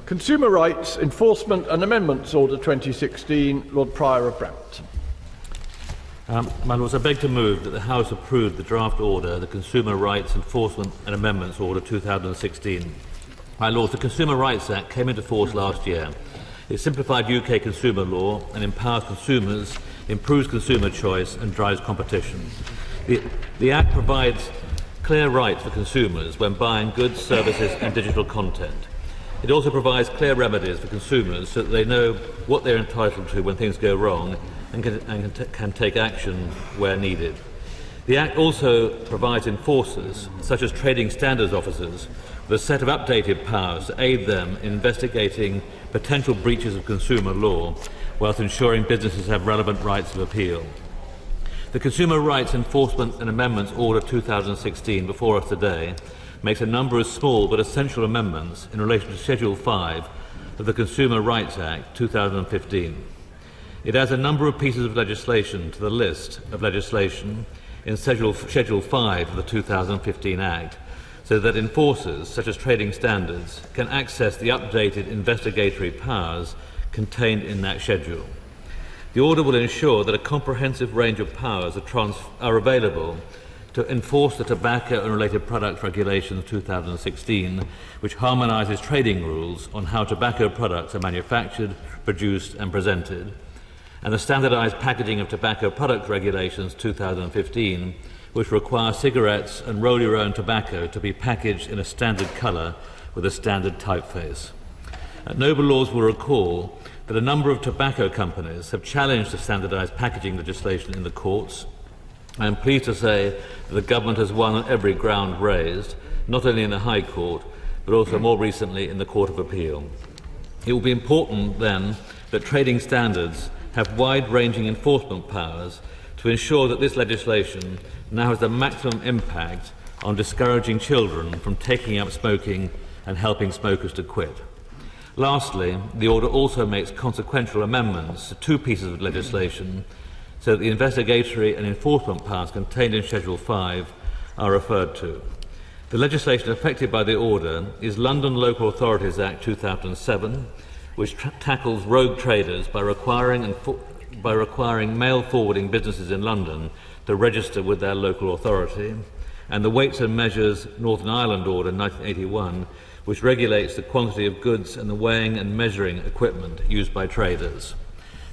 Consumer Rights Enforcement and Amendments Order 2016, Lord Prior of Brampton. My Lords, I beg to move that the House approve the draft order, the Consumer Rights Enforcement and Amendments Order 2016. My Lords, the Consumer Rights Act came into force last year. It simplified UK consumer law and empowers consumers, improves consumer choice and drives competition. The Act provides clear rights for consumers when buying goods, services and digital content. It also provides clear remedies for consumers so that they know what they're entitled to when things go wrong and can take action where needed. The Act also provides enforcers, such as trading standards officers, with a set of updated powers to aid them in investigating potential breaches of consumer law, whilst ensuring businesses have relevant rights of appeal. The Consumer Rights Enforcement and Amendments Order 2016 before us today makes a number of small but essential amendments in relation to Schedule 5 of the Consumer Rights Act 2015. It adds a number of pieces of legislation to the list of legislation in Schedule 5 of the 2015 Act, so that enforcers, such as trading standards, can access the updated investigatory powers contained in that schedule. The order will ensure that a comprehensive range of powers are available to enforce the Tobacco and Related Products Regulations 2016, which harmonises trading rules on how tobacco products are manufactured, produced and presented, and the Standardised Packaging of Tobacco Products Regulations 2015, which require cigarettes and roll-your-own tobacco to be packaged in a standard colour with a standard typeface. Noble Lords will recall that a number of tobacco companies have challenged the standardised packaging legislation in the courts. I am pleased to say that the government has won on every ground raised, not only in the High Court, but also more recently in the Court of Appeal. It will be important, then, that trading standards have wide-ranging enforcement powers to ensure that this legislation now has the maximum impact on discouraging children from taking up smoking and helping smokers to quit. Lastly, the order also makes consequential amendments to two pieces of legislation so that the investigatory and enforcement powers contained in Schedule 5 are referred to. The legislation affected by the order is London Local Authorities Act 2007, which tackles rogue traders by requiring mail forwarding businesses in London to register with their local authority, and the Weights and Measures Northern Ireland Order 1981, which regulates the quantity of goods and the weighing and measuring equipment used by traders.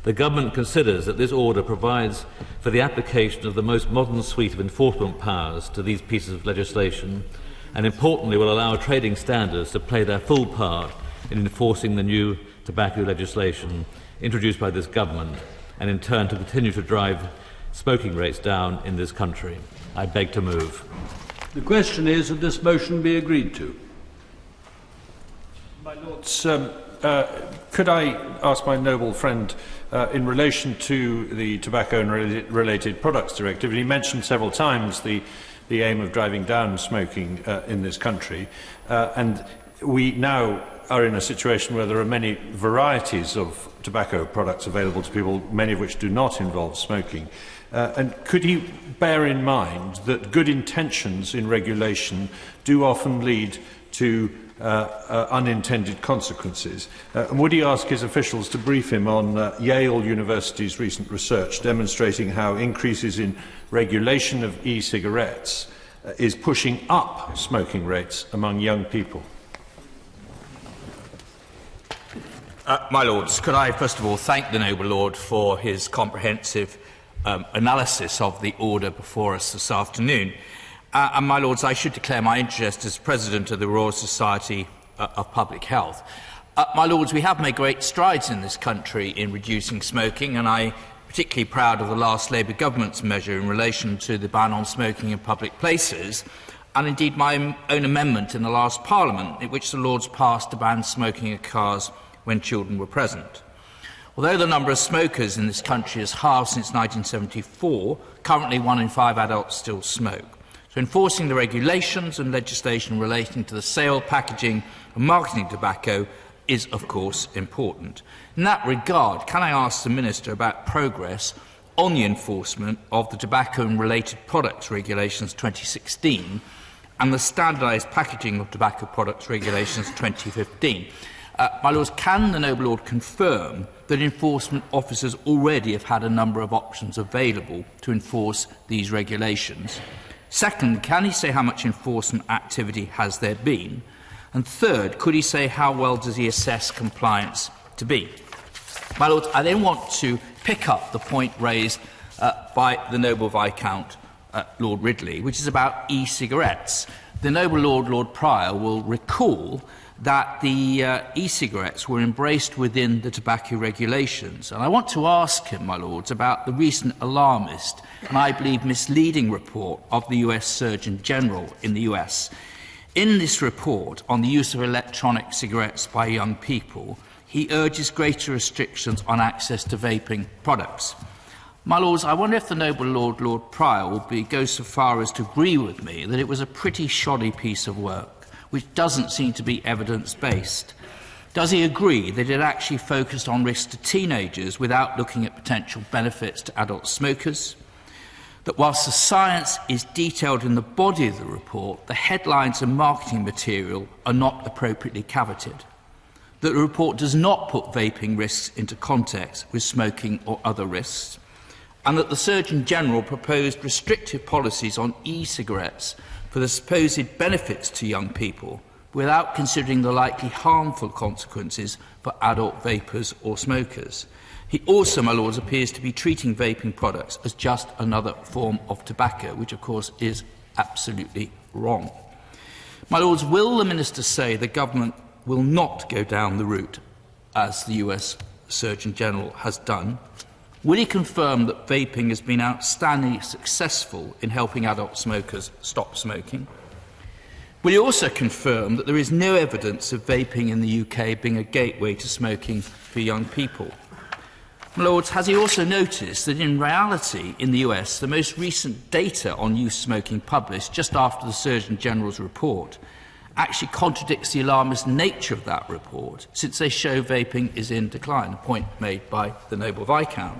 The government considers that this order provides for the application of the most modern suite of enforcement powers to these pieces of legislation, and importantly will allow trading standards to play their full part in enforcing the new tobacco legislation introduced by this government, and in turn to continue to drive smoking rates down in this country. I beg to move. The question is that this motion be agreed to. My Lords, could I ask my noble friend, in relation to the Tobacco and Related Products Directive, and he mentioned several times the aim of driving down smoking in this country, and we now are in a situation where there are many varieties of tobacco products available to people, many of which do not involve smoking. And could he bear in mind that good intentions in regulation do often lead to unintended consequences? And would he ask his officials to brief him on Yale University's recent research demonstrating how increases in regulation of e-cigarettes is pushing up smoking rates among young people? My Lords, could I first of all thank the Noble Lord for his comprehensive analysis of the order before us this afternoon. And my Lords, I should declare my interest as President of the Royal Society of Public Health. My Lords, we have made great strides in this country in reducing smoking, and I'm particularly proud of the last Labour government's measure in relation to the ban on smoking in public places, and indeed my own amendment in the last Parliament, in which the Lords passed to ban smoking in cars when children were present. Although the number of smokers in this country has halved since 1974, currently 1 in 5 adults still smoke. So enforcing the regulations and legislation relating to the sale, packaging and marketing of tobacco is, of course, important. In that regard, can I ask the Minister about progress on the enforcement of the Tobacco and Related Products Regulations 2016 and the Standardised Packaging of Tobacco Products Regulations 2015? My Lords, can the noble Lord confirm that enforcement officers already have had a number of options available to enforce these regulations? Second, can he say how much enforcement activity has there been? And third, could he say how well does he assess compliance to be? My Lords, I then want to pick up the point raised by the noble Viscount Lord Ridley, which is about e-cigarettes. The noble Lord Prior will recall that the e-cigarettes were embraced within the tobacco regulations. And I want to ask him, my Lords, about the recent alarmist and I believe misleading report of the US Surgeon General in the US. In this report on the use of electronic cigarettes by young people, he urges greater restrictions on access to vaping products. My Lords, I wonder if the noble Lord Prior will go so far as to agree with me that it was a pretty shoddy piece of work, which doesn't seem to be evidence-based. Does he agree that it actually focused on risks to teenagers without looking at potential benefits to adult smokers? That whilst the science is detailed in the body of the report, the headlines and marketing material are not appropriately caveated? That the report does not put vaping risks into context with smoking or other risks? And that the Surgeon General proposed restrictive policies on e-cigarettes for the supposed benefits to young people without considering the likely harmful consequences for adult vapers or smokers. He also, my Lords, appears to be treating vaping products as just another form of tobacco, which of course is absolutely wrong. My Lords, will the Minister say the government will not go down the route as the US Surgeon General has done? Will he confirm that vaping has been outstandingly successful in helping adult smokers stop smoking? Will he also confirm that there is no evidence of vaping in the UK being a gateway to smoking for young people? My Lords, has he also noticed that in reality in the US, the most recent data on youth smoking published just after the Surgeon General's report actually contradicts the alarmist nature of that report, since they show vaping is in decline, a point made by the noble Viscount.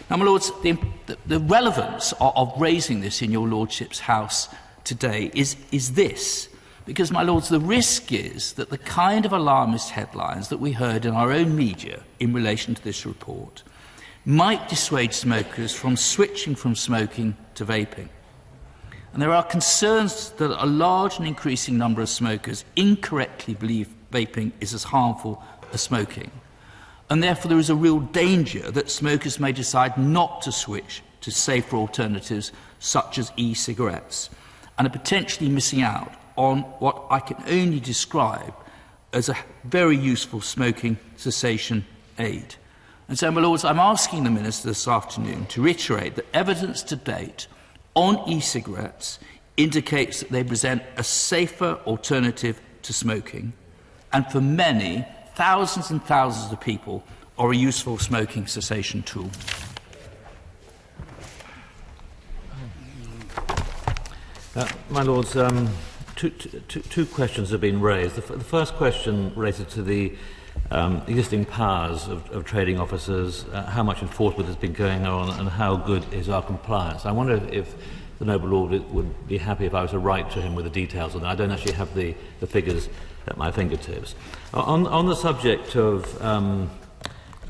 Now, my Lords, the relevance of raising this in your Lordship's House today is this, because, my Lords, the risk is that the kind of alarmist headlines that we heard in our own media in relation to this report might dissuade smokers from switching from smoking to vaping. And there are concerns that a large and increasing number of smokers incorrectly believe vaping is as harmful as smoking. And therefore there is a real danger that smokers may decide not to switch to safer alternatives such as e-cigarettes, and are potentially missing out on what I can only describe as a very useful smoking cessation aid. And so, my Lords, I'm asking the Minister this afternoon to reiterate that evidence to date on e-cigarettes indicates that they present a safer alternative to smoking, and for many, thousands and thousands of people, are a useful smoking cessation tool. My Lords, two questions have been raised. The first question related to the existing powers of trading officers, how much enforcement has been going on, and how good is our compliance. I wonder if the noble Lord would be happy if I was to write to him with the details on that. I don't actually have the figures at my fingertips. On the subject of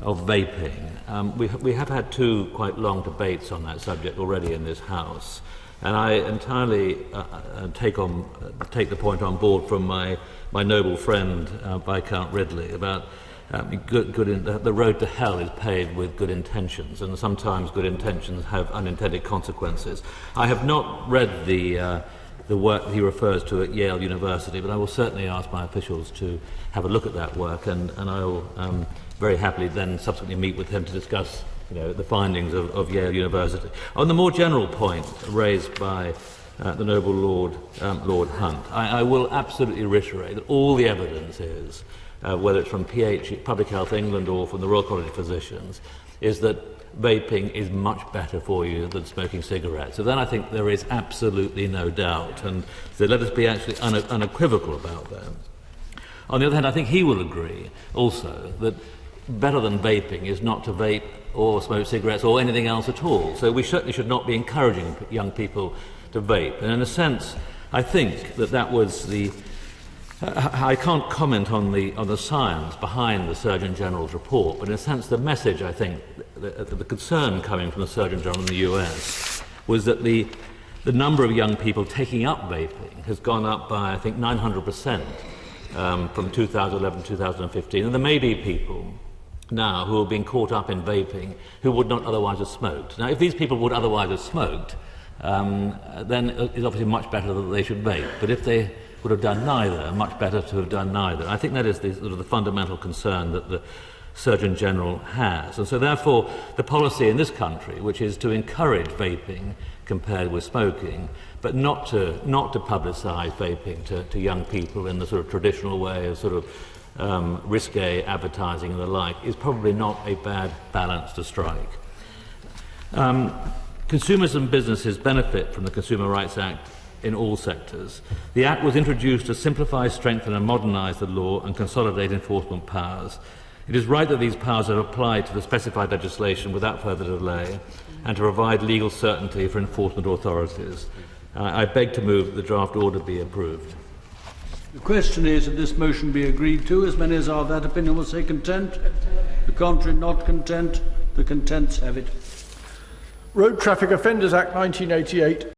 vaping, we have had two quite long debates on that subject already in this House, and I entirely take the point on board from my noble friend Viscount Ridley about the road to hell is paved with good intentions, and sometimes good intentions have unintended consequences. I have not read the work that he refers to at Yale University, but I will certainly ask my officials to have a look at that work, and I will very happily then subsequently meet with him to discuss the findings of Yale University. On the more general point raised by the noble Lord Hunt, I will absolutely reiterate that all the evidence is, whether it's from Public Health England or from the Royal College of Physicians, is that vaping is much better for you than smoking cigarettes. So then I think there is absolutely no doubt, and so let us be actually unequivocal about that. On the other hand, I think he will agree also that better than vaping is not to vape or smoke cigarettes or anything else at all. So we certainly should not be encouraging young people to vape. And in a sense, I think that was the I can't comment on the science behind the Surgeon General's report, but in a sense the message, I think, the concern coming from the Surgeon General in the US was that the number of young people taking up vaping has gone up by, I think, 900% from 2011 to 2015. And there may be people now who are being caught up in vaping who would not otherwise have smoked. Now, if these people would otherwise have smoked, then it's obviously much better that they should vape. But if they would have done neither, much better to have done neither. I think that is the sort of the fundamental concern that the Surgeon General has. And so therefore the policy in this country, which is to encourage vaping compared with smoking, but not to publicise vaping to young people in the sort of traditional way of sort of risque advertising and the like, is probably not a bad balance to strike. Consumers and businesses benefit from the Consumer Rights Act in all sectors. The Act was introduced to simplify, strengthen and modernise the law and consolidate enforcement powers. It is right that these powers are applied to the specified legislation without further delay and to provide legal certainty for enforcement authorities. I beg to move that the draft order be approved. The question is that this motion be agreed to. As many as are of that opinion will say content. The contrary, not content. The contents have it. Road Traffic Offenders Act 1988